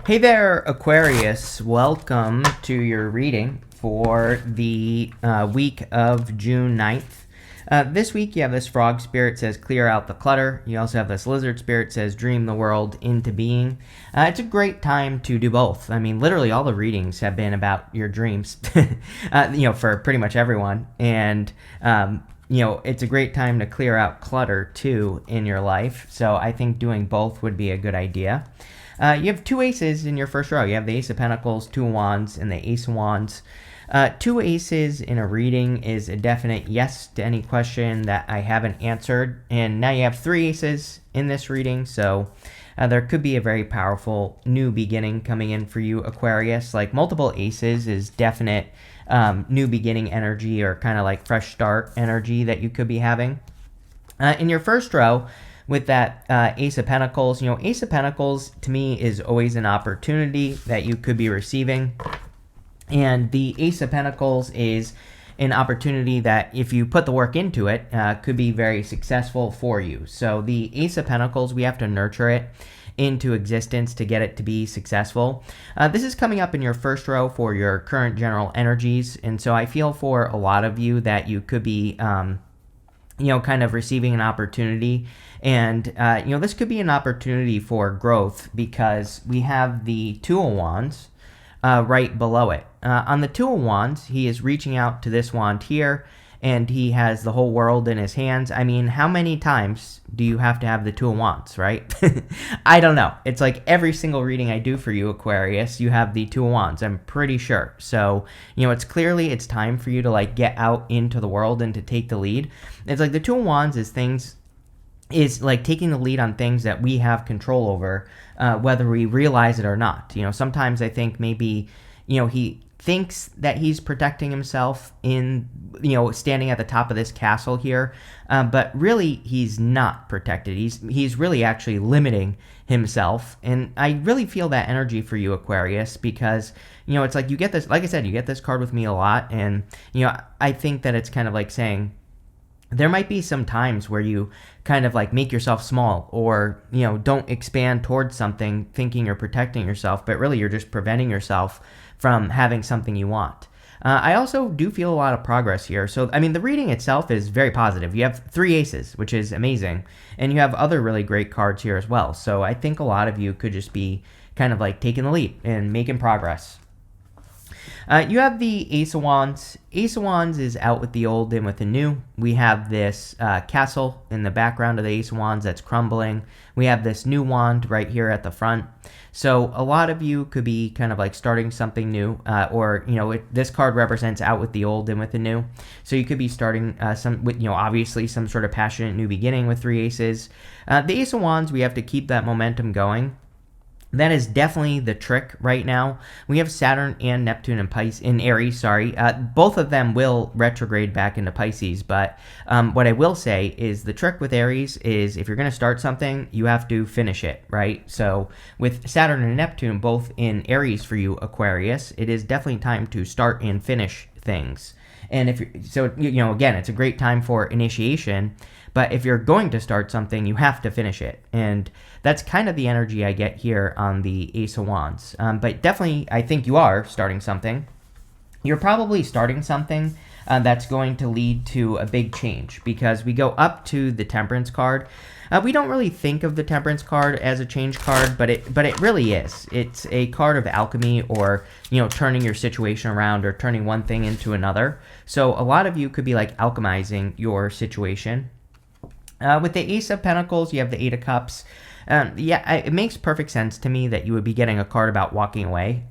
Hey there, Aquarius. Welcome to your reading for the week of June 9th. This week you have this frog spirit says clear out the clutter. You also have this lizard spirit says dream the world into being. It's a great time to do both. I mean, literally all the readings have been about your dreams, for pretty much everyone. And, it's a great time to clear out clutter too in your life. So I think doing both would be a good idea. You have two aces in your first row. You have the Ace of Pentacles, Two of Wands, and the Ace of Wands. Two aces in a reading is a definite yes to any question that I haven't answered. And now you have three aces in this reading, so there could be a very powerful new beginning coming in for you, Aquarius. Like multiple aces is definite new beginning energy or kind of like fresh start energy that you could be having. In your first row, with that Ace of Pentacles, Ace of Pentacles to me is always an opportunity that you could be receiving. And the Ace of Pentacles is an opportunity that if you put the work into it, could be very successful for you. So the Ace of Pentacles, we have to nurture it into existence to get it to be successful. This is coming up in your first row for your current general energies. And so I feel for a lot of you that you could be kind of receiving an opportunity. And, this could be an opportunity for growth because we have the Two of Wands right below it. On the Two of Wands, he is reaching out to this wand here, and he has the whole world in his hands. I mean, how many times do you have to have the Two of Wands, right? I don't know. It's like every single reading I do for you, Aquarius, you have the Two of Wands, I'm pretty sure. So, it's time for you to like get out into the world and to take the lead. It's like the Two of Wands is like taking the lead on things that we have control over, whether we realize it or not. Sometimes I think maybe, he thinks that he's protecting himself in, standing at the top of this castle here, but really he's not protected. He's really actually limiting himself. And I really feel that energy for you, Aquarius, because, it's like you get this, like I said, you get this card with me a lot. And, I think that it's kind of like saying, there might be some times where you kind of like make yourself small or, don't expand towards something thinking you're protecting yourself, but really you're just preventing yourself from having something you want. I also do feel a lot of progress here. So, I mean, the reading itself is very positive. You have three aces, which is amazing. And you have other really great cards here as well. So I think a lot of you could just be kind of like taking the leap and making progress. You have the Ace of Wands. Ace of Wands is out with the old and with the new. We have this castle in the background of the Ace of Wands that's crumbling. We have this new wand right here at the front. So a lot of you could be kind of like starting something new, or this card represents out with the old and with the new. So you could be starting obviously some sort of passionate new beginning with three aces. The Ace of Wands, we have to keep that momentum going. That is definitely the trick right now. We have Saturn and Neptune in Aries, both of them will retrograde back into Pisces, but what I will say is the trick with Aries is if you're going to start something, you have to finish it, right? So with Saturn and Neptune both in Aries for you, Aquarius, it is definitely time to start and finish things. And again, it's a great time for initiation, but if you're going to start something, you have to finish it. And that's kind of the energy I get here on the Ace of Wands. But definitely, I think you are starting something. You're probably starting something that's going to lead to a big change because we go up to the Temperance card. We don't really think of the Temperance card as a change card, but it really is. It's a card of alchemy or, turning your situation around or turning one thing into another. So a lot of you could be like alchemizing your situation. With the Ace of Pentacles, you have the Eight of Cups. It makes perfect sense to me that you would be getting a card about walking away.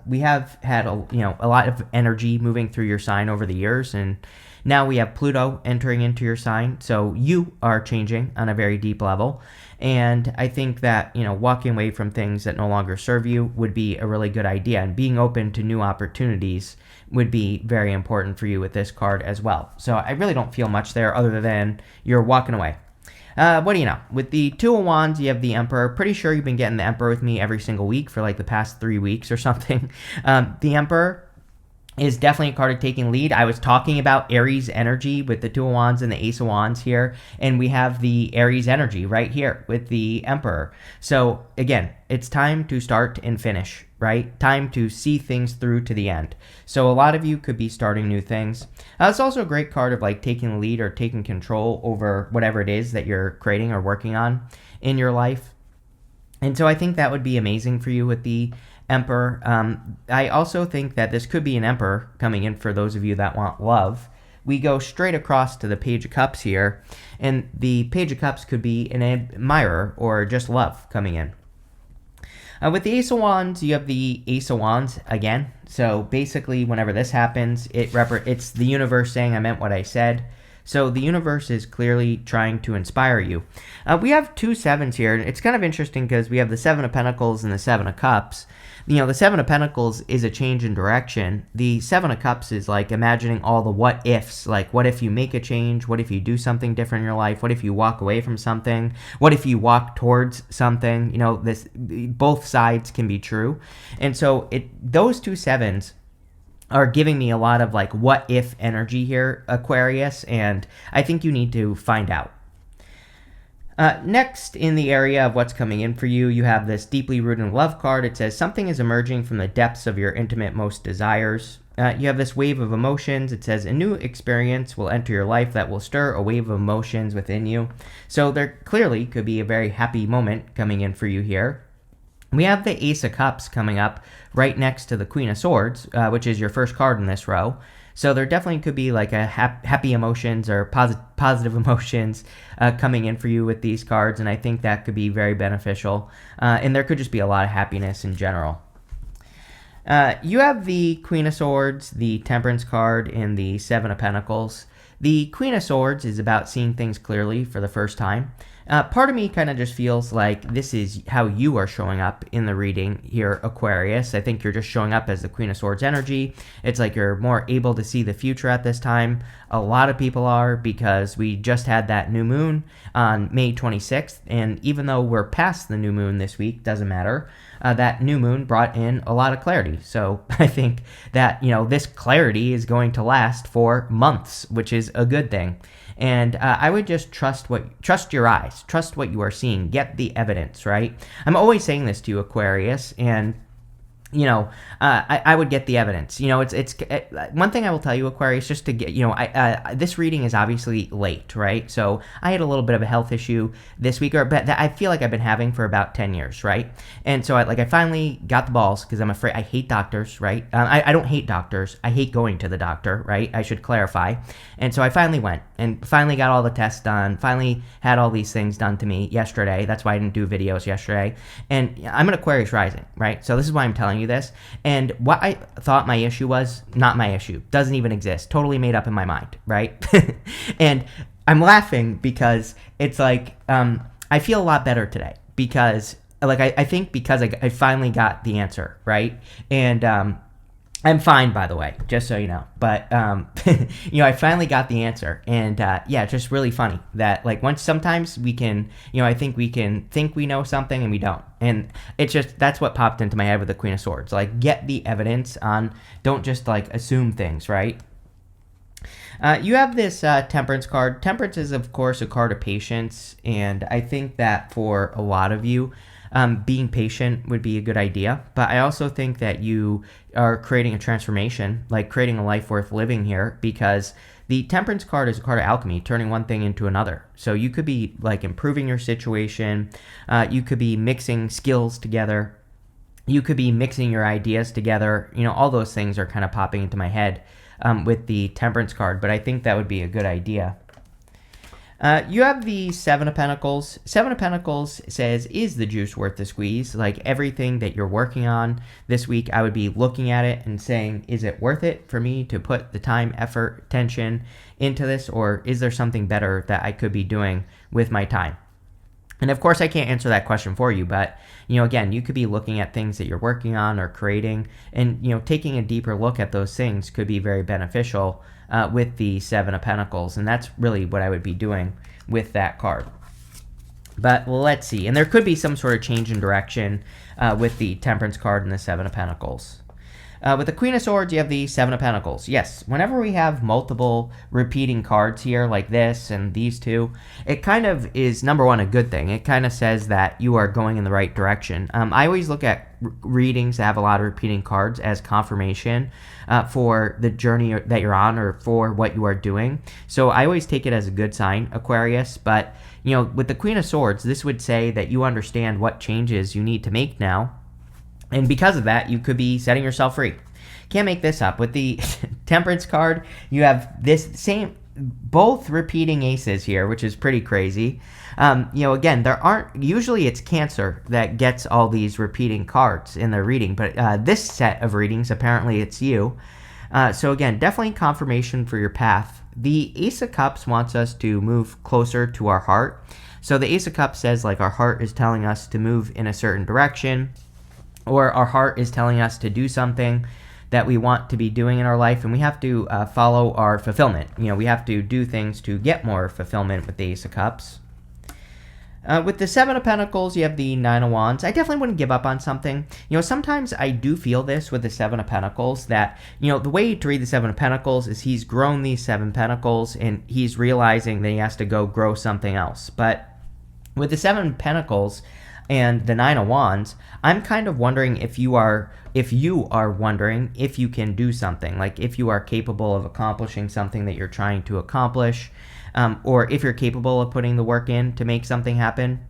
We have had a lot of energy moving through your sign over the years, and now we have Pluto entering into your sign, so you are changing on a very deep level. And I think that, walking away from things that no longer serve you would be a really good idea, and being open to new opportunities would be very important for you with this card as well. So I really don't feel much there other than you're walking away. What do you know? With the Two of Wands, you have the Emperor. Pretty sure you've been getting the Emperor with me every single week for like the past 3 weeks or something. The Emperor is definitely a card of taking lead. I was talking about Aries energy with the Two of Wands and the Ace of Wands here, and we have the Aries energy right here with the Emperor. So again, it's time to start and finish, right? Time to see things through to the end. So a lot of you could be starting new things. It's also a great card of like taking the lead or taking control over whatever it is that you're creating or working on in your life. And so I think that would be amazing for you with the Emperor. I also think that this could be an Emperor coming in for those of you that want love. We go straight across to the Page of Cups here, and the Page of Cups could be an admirer or just love coming in. With the Ace of Wands, you have the Ace of Wands again. So basically, whenever this happens, it's the universe saying I meant what I said. So the universe is clearly trying to inspire you. We have 2 sevens here. It's kind of interesting because we have the Seven of Pentacles and the Seven of Cups. You know, the Seven of Pentacles is a change in direction. The Seven of Cups is like imagining all the what ifs. Like, what if you make a change? What if you do something different in your life? What if you walk away from something? What if you walk towards something? You know, both sides can be true. And so those 2 sevens are giving me a lot of like what if energy here, Aquarius, and I think you need to find out. Next, in the area of what's coming in for you, you have this deeply rooted in love card. It says something is emerging from the depths of your intimate most desires. You have this wave of emotions. It says a new experience will enter your life that will stir a wave of emotions within you. So there clearly could be a very happy moment coming in for you here. We have the Ace of Cups coming up right next to the Queen of Swords, which is your first card in this row. So there definitely could be like a happy emotions or positive emotions coming in for you with these cards, and I think that could be very beneficial. And there could just be a lot of happiness in general. You have the Queen of Swords, the Temperance card, and the Seven of Pentacles. The Queen of Swords is about seeing things clearly for the first time. Part of me kind of just feels like this is how you are showing up in the reading here, Aquarius. I think you're just showing up as the Queen of Swords energy. It's like you're more able to see the future at this time. A lot of people are, because we just had that new moon on May 26th. And even though we're past the new moon this week, doesn't matter. That new moon brought in a lot of clarity. So I think that, this clarity is going to last for months, which is a good thing. And I would just trust your eyes, trust what you are seeing, get the evidence, right? I'm always saying this to you, Aquarius, and I would get the evidence. It's one thing I will tell you, Aquarius, just to get, this reading is obviously late, right? So I had a little bit of a health issue this week, but I feel like I've been having for about 10 years, right? And so I finally got the balls, because I'm afraid, I hate doctors, right? I don't hate doctors. I hate going to the doctor, right? I should clarify. And so I finally went and finally got all the tests done, finally had all these things done to me yesterday. That's why I didn't do videos yesterday. And I'm an Aquarius rising, right? So this is why I'm telling you this. And what I thought my issue was, not my issue, doesn't even exist, totally made up in my mind, right? And I'm laughing because it's like I feel a lot better today, because I think because I finally got the answer, right? And I'm fine, by the way, just so you know. But, I finally got the answer. And, just really funny that, sometimes we can, I think we can think we know something and we don't. And it's just, that's what popped into my head with the Queen of Swords. Get the evidence don't just, assume things, right? You have this Temperance card. Temperance is, of course, a card of patience. And I think that for a lot of you, being patient would be a good idea. But I also think that you are creating a transformation, creating a life worth living here, because the Temperance card is a card of alchemy, turning one thing into another. So you could be improving your situation. You could be mixing skills together. You could be mixing your ideas together. All those things are kind of popping into my head with the Temperance card, but I think that would be a good idea. You have the Seven of Pentacles. Seven of Pentacles says, is the juice worth the squeeze? Everything that you're working on this week, I would be looking at it and saying, is it worth it for me to put the time, effort, attention into this? Or is there something better that I could be doing with my time? And of course, I can't answer that question for you, but, again, you could be looking at things that you're working on or creating, and, taking a deeper look at those things could be very beneficial with the Seven of Pentacles. And that's really what I would be doing with that card. But let's see. And there could be some sort of change in direction with the Temperance card and the Seven of Pentacles. With the Queen of Swords, you have the Seven of Pentacles. Yes, whenever we have multiple repeating cards here like this and these two, it kind of is, number one, a good thing. It kind of says that you are going in the right direction. I always look at readings that have a lot of repeating cards as confirmation for the journey that you're on or for what you are doing. So I always take it as a good sign, Aquarius. But, with the Queen of Swords, this would say that you understand what changes you need to make now. And because of that, you could be setting yourself free. Can't make this up. With the Temperance card, you have both repeating aces here, which is pretty crazy. Again, usually it's Cancer that gets all these repeating cards in their reading, but this set of readings, apparently it's you. So again, definitely confirmation for your path. The Ace of Cups wants us to move closer to our heart. So the Ace of Cups says our heart is telling us to move in a certain direction, or our heart is telling us to do something that we want to be doing in our life, and we have to follow our fulfillment. We have to do things to get more fulfillment with the Ace of Cups. With the Seven of Pentacles, you have the Nine of Wands. I definitely wouldn't give up on something. Sometimes I do feel this with the Seven of Pentacles, that, the way to read the Seven of Pentacles is he's grown these seven pentacles, and he's realizing that he has to go grow something else. But with the Seven of Pentacles and the Nine of Wands, I'm kind of wondering if you are wondering if you can do something, like if you are capable of accomplishing something that you're trying to accomplish, or if you're capable of putting the work in to make something happen.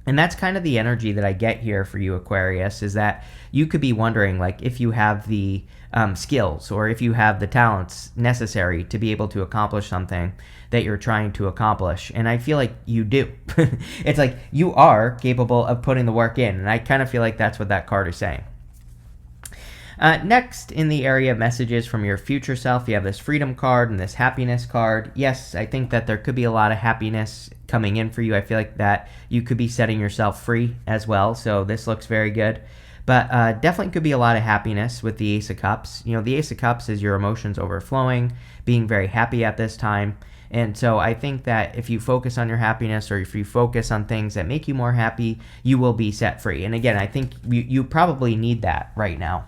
And that's kind of the energy that I get here for you, Aquarius, is that you could be wondering if you have the skills or if you have the talents necessary to be able to accomplish something that you're trying to accomplish. And I feel like you do. It's like you are capable of putting the work in. And I kind of feel like that's what that card is saying. Next, in the area of messages from your future self, you have this Freedom card and this Happiness card. Yes, I think that there could be a lot of happiness coming in for you. I feel like that you could be setting yourself free as well. So this looks very good. But definitely could be a lot of happiness with the Ace of Cups. The Ace of Cups is your emotions overflowing, being very happy at this time. And so I think that if you focus on your happiness, or if you focus on things that make you more happy, you will be set free. And again, I think you probably need that right now.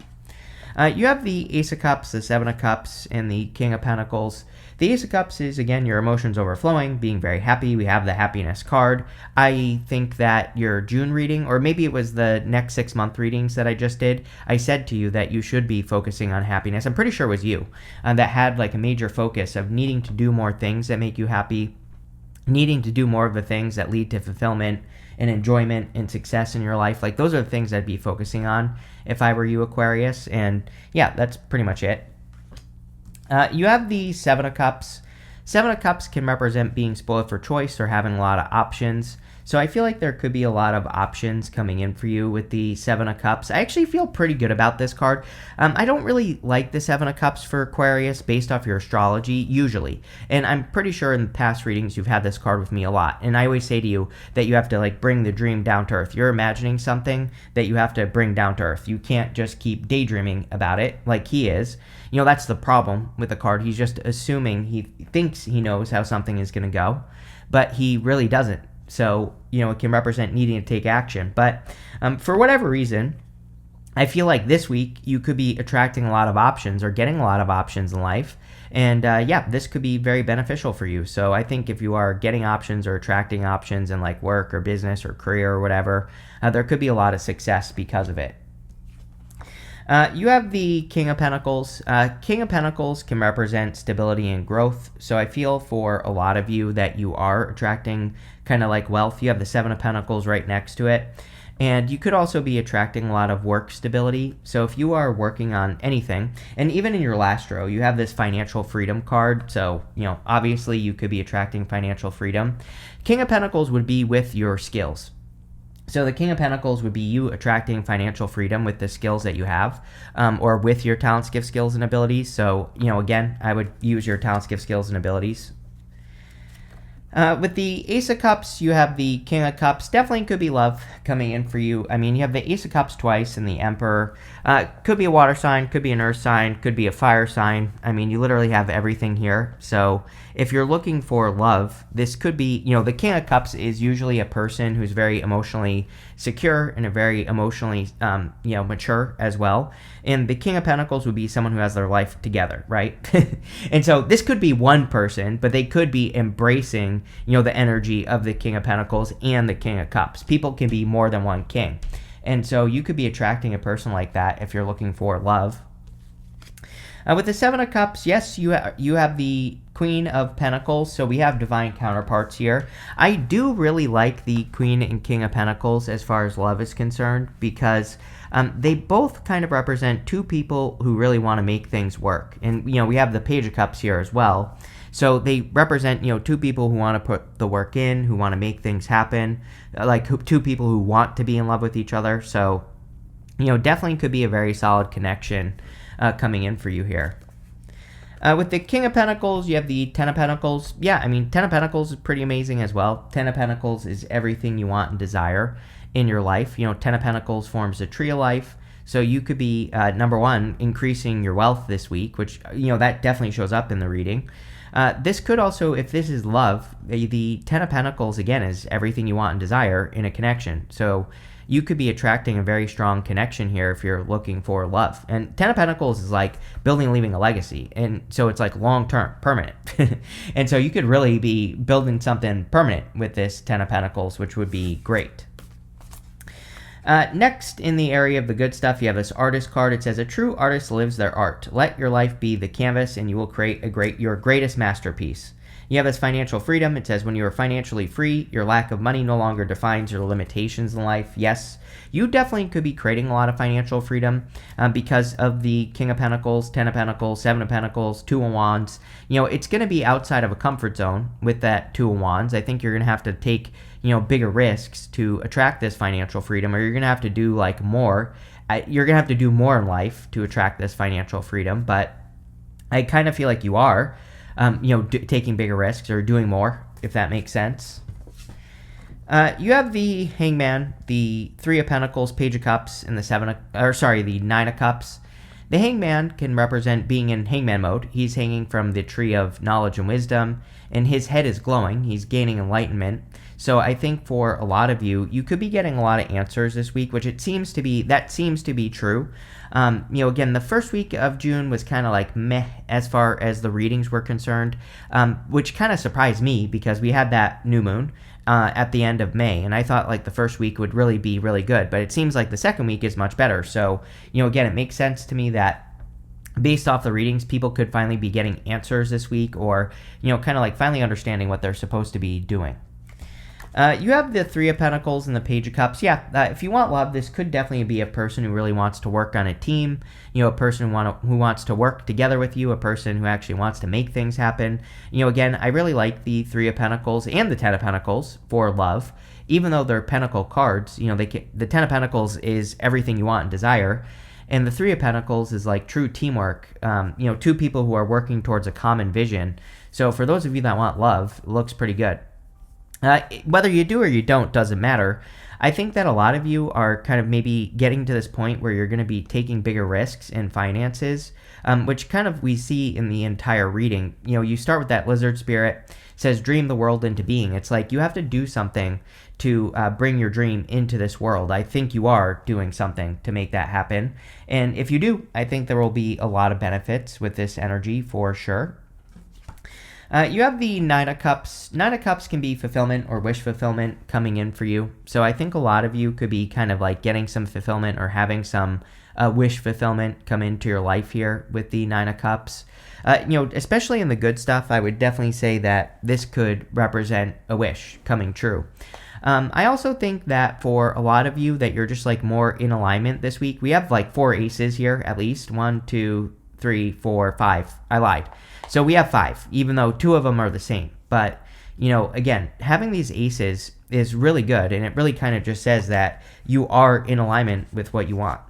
You have the Ace of Cups, the Seven of Cups, and the King of Pentacles. The Ace of Cups is, again, your emotions overflowing, being very happy. We have the Happiness card. I think that your June reading, or maybe it was the next 6-month readings that I just did, I said to you that you should be focusing on happiness. I'm pretty sure it was you that had a major focus of needing to do more things that make you happy, needing to do more of the things that lead to fulfillment and enjoyment and success in your life. Those are the things I'd be focusing on if I were you, Aquarius. And yeah, that's pretty much it. You have the Seven of Cups. Seven of Cups can represent being spoiled for choice or having a lot of options. So I feel like there could be a lot of options coming in for you with the Seven of Cups. I actually feel pretty good about this card. I don't really like the Seven of Cups for Aquarius based off your astrology, usually. And I'm pretty sure in past readings you've had this card with me a lot. And I always say to you that you have to bring the dream down to earth. You're imagining something that you have to bring down to earth. You can't just keep daydreaming about it like he is. That's the problem with the card. He's just assuming, he thinks he knows how something is going to go, but he really doesn't. So, it can represent needing to take action. But for whatever reason, I feel like this week you could be attracting a lot of options or getting a lot of options in life. And this could be very beneficial for you. So I think if you are getting options or attracting options in work or business or career or whatever, there could be a lot of success because of it. You have the King of Pentacles. King of Pentacles can represent stability and growth. So I feel for a lot of you that you are attracting kind of wealth. You have the Seven of Pentacles right next to it. And you could also be attracting a lot of work stability. So if you are working on anything, and even in your last row, you have this financial freedom card. So, obviously you could be attracting financial freedom. King of Pentacles would be with your skills. So the King of Pentacles would be you attracting financial freedom with the skills that you have, or with your talents, gifts, skills, and abilities. So, again, I would use your talents, gifts, skills, and abilities. With the Ace of Cups, you have the King of Cups. Definitely could be love coming in for you. I mean, you have the Ace of Cups twice and the Emperor. Could be a water sign, could be an earth sign, could be a fire sign. I mean, you literally have everything here. So if you're looking for love, this could be, the King of Cups is usually a person who's very emotionally secure and a very emotionally, mature as well. And the King of Pentacles would be someone who has their life together, right? And so this could be one person, but they could be embracing, the energy of the King of Pentacles and the King of Cups. People can be more than one king. And so you could be attracting a person like that if you're looking for love. With the Seven of Cups, yes, you have the Queen of Pentacles, so we have divine counterparts here. I do really like the Queen and King of Pentacles as far as love is concerned, because they both kind of represent two people who really want to make things work. And, we have the Page of Cups here as well. So they represent, two people who want to put the work in, who want to make things happen, like two people who want to be in love with each other. So, definitely could be a very solid connection coming in for you here. With the King of Pentacles, you have the Ten of Pentacles. Yeah, I mean, Ten of Pentacles is pretty amazing as well. Ten of Pentacles is everything you want and desire in your life. Ten of Pentacles forms a tree of life. So you could be, number one, increasing your wealth this week, which, that definitely shows up in the reading. This could also, if this is love, the Ten of Pentacles, again, is everything you want and desire in a connection. So you could be attracting a very strong connection here if you're looking for love. And Ten of Pentacles is like building and leaving a legacy. And so it's like long-term, permanent. And so you could really be building something permanent with this Ten of Pentacles, which would be great. Next, in the area of the good stuff, you have this artist card. It says, a true artist lives their art. Let your life be the canvas, and you will create your greatest masterpiece. You have this financial freedom. It says, when you are financially free, your lack of money no longer defines your limitations in life. Yes, you definitely could be creating a lot of financial freedom because of the King of Pentacles, Ten of Pentacles, Seven of Pentacles, Two of Wands. It's going to be outside of a comfort zone with that Two of Wands. I think you're going to have to take bigger risks to attract this financial freedom, or you're going to have to do more. You're going to have to do more in life to attract this financial freedom, but I kind of feel like you are, taking bigger risks or doing more, if that makes sense. You have the Hangman, the Three of Pentacles, Page of Cups, and the Nine of Cups. The Hangman can represent being in hangman mode. He's hanging from the tree of knowledge and wisdom, and his head is glowing. He's gaining enlightenment. So I think for a lot of you, you could be getting a lot of answers this week, which seems to be true. Again, the first week of June was kind of like meh as far as the readings were concerned, which kind of surprised me because we had that new moon at the end of May, and I thought the first week would really be really good, but it seems like the second week is much better. So, again, it makes sense to me that based off the readings, people could finally be getting answers this week, or, kind of finally understanding what they're supposed to be doing. You have the Three of Pentacles and the Page of Cups. Yeah, if you want love, this could definitely be a person who really wants to work on a team, a person who wants to work together with you, a person who actually wants to make things happen. Again, I really like the Three of Pentacles and the Ten of Pentacles for love, even though they're pentacle cards. The Ten of Pentacles is everything you want and desire, and the Three of Pentacles is true teamwork, two people who are working towards a common vision. So for those of you that want love, it looks pretty good. Whether you do or you don't doesn't matter. I think that a lot of you are kind of maybe getting to this point where you're going to be taking bigger risks in finances, which kind of we see in the entire reading. You start with that lizard spirit, it says dream the world into being. It's like you have to do something to bring your dream into this world. I think you are doing something to make that happen. And if you do, I think there will be a lot of benefits with this energy for sure. You have the Nine of Cups. Nine of Cups can be fulfillment or wish fulfillment coming in for you. So I think a lot of you could be kind of getting some fulfillment or having some wish fulfillment come into your life here with the Nine of Cups. Especially in the good stuff, I would definitely say that this could represent a wish coming true. I also think that for a lot of you that you're just more in alignment this week. We have 4 aces here at least. 1, 2, 3, 4, 5. I lied. So we have 5, even though 2 of them are the same. But, again, having these aces is really good, and it really kind of just says that you are in alignment with what you want.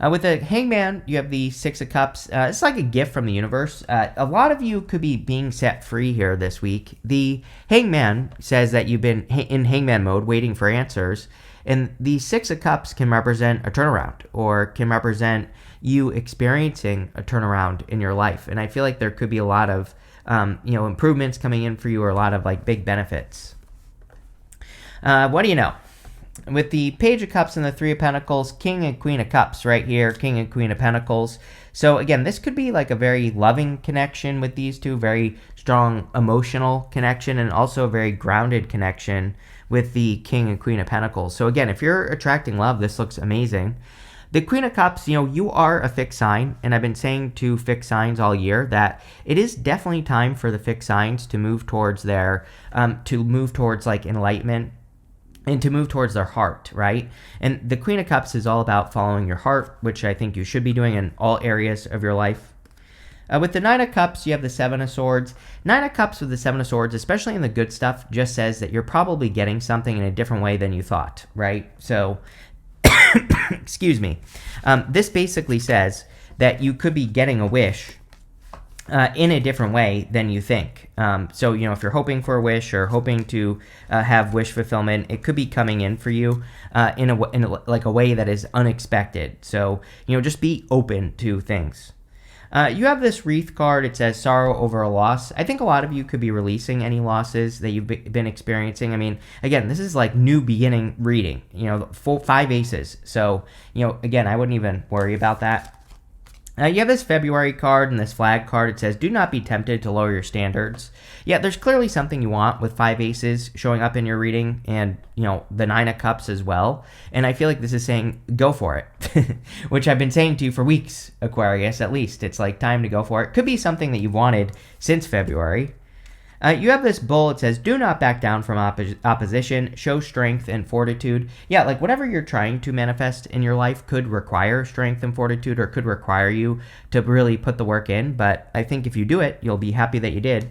With the Hangman, you have the Six of Cups. It's like a gift from the universe. A lot of you could be being set free here this week. The Hangman says that you've been in Hangman mode waiting for answers. And the Six of Cups can represent a turnaround or can represent you experiencing a turnaround in your life. And I feel like there could be a lot of improvements coming in for you, or a lot of like big benefits. What do you know? With the Page of Cups and the Three of Pentacles, King and Queen of Cups right here, King and Queen of Pentacles. So again, this could be like a very loving connection with these two, very strong emotional connection, and also a very grounded connection with the King and Queen of Pentacles. So again, if you're attracting love, this looks amazing. The Queen of Cups, you are a fixed sign, and I've been saying to fixed signs all year that it is definitely time for the fixed signs to move towards like enlightenment, and to move towards their heart, right? And the Queen of Cups is all about following your heart, which I think you should be doing in all areas of your life. With the Nine of Cups, you have the Seven of Swords. Nine of Cups with the Seven of Swords, especially in the good stuff, just says that you're probably getting something in a different way than you thought, right? So, excuse me. This basically says that you could be getting a wish in a different way than you think. So, if you're hoping for a wish or hoping to have wish fulfillment, it could be coming in for you in a way that is unexpected. So, just be open to things. You have this Wreath card. It says sorrow over a loss. I think a lot of you could be releasing any losses that you've been experiencing. I mean, again, this is like new beginning reading, full 5 aces. So, again, I wouldn't even worry about that. You have this February card and this flag card. It says, do not be tempted to lower your standards. Yeah, there's clearly something you want with 5 aces showing up in your reading, and, the 9 of cups as well. And I feel like this is saying, go for it, which I've been saying to you for weeks, Aquarius, at least. It's like time to go for it. Could be something that you've wanted since February. You have this bull. It says, do not back down from opposition. Show strength and fortitude. Yeah, like whatever you're trying to manifest in your life could require strength and fortitude, or could require you to really put the work in. But I think if you do it, you'll be happy that you did.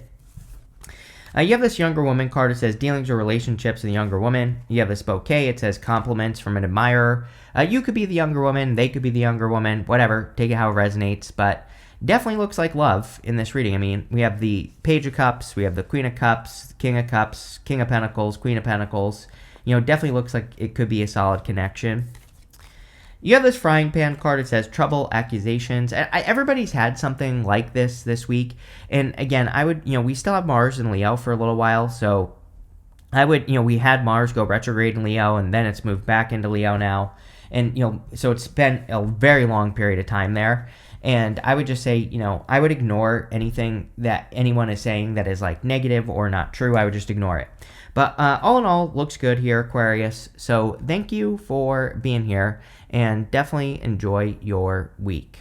You have this younger woman card. It says dealings or relationships with a younger woman. You have this bouquet. It says compliments from an admirer. You could be the younger woman. They could be the younger woman. Whatever. Take it how it resonates. But definitely looks like love in this reading. I mean, we have the Page of Cups, we have the Queen of Cups, King of Cups, King of Pentacles, Queen of Pentacles. Definitely looks like it could be a solid connection. You have this Frying Pan card. It says trouble, accusations. Everybody's had something like this week. And again, I would, we still have Mars in Leo for a little while. So I would, we had Mars go retrograde in Leo, and then it's moved back into Leo now. And, so it's been a very long period of time there. And I would just say, I would ignore anything that anyone is saying that is like negative or not true. I would just ignore it. But all in all, looks good here, Aquarius. So thank you for being here, and definitely enjoy your week.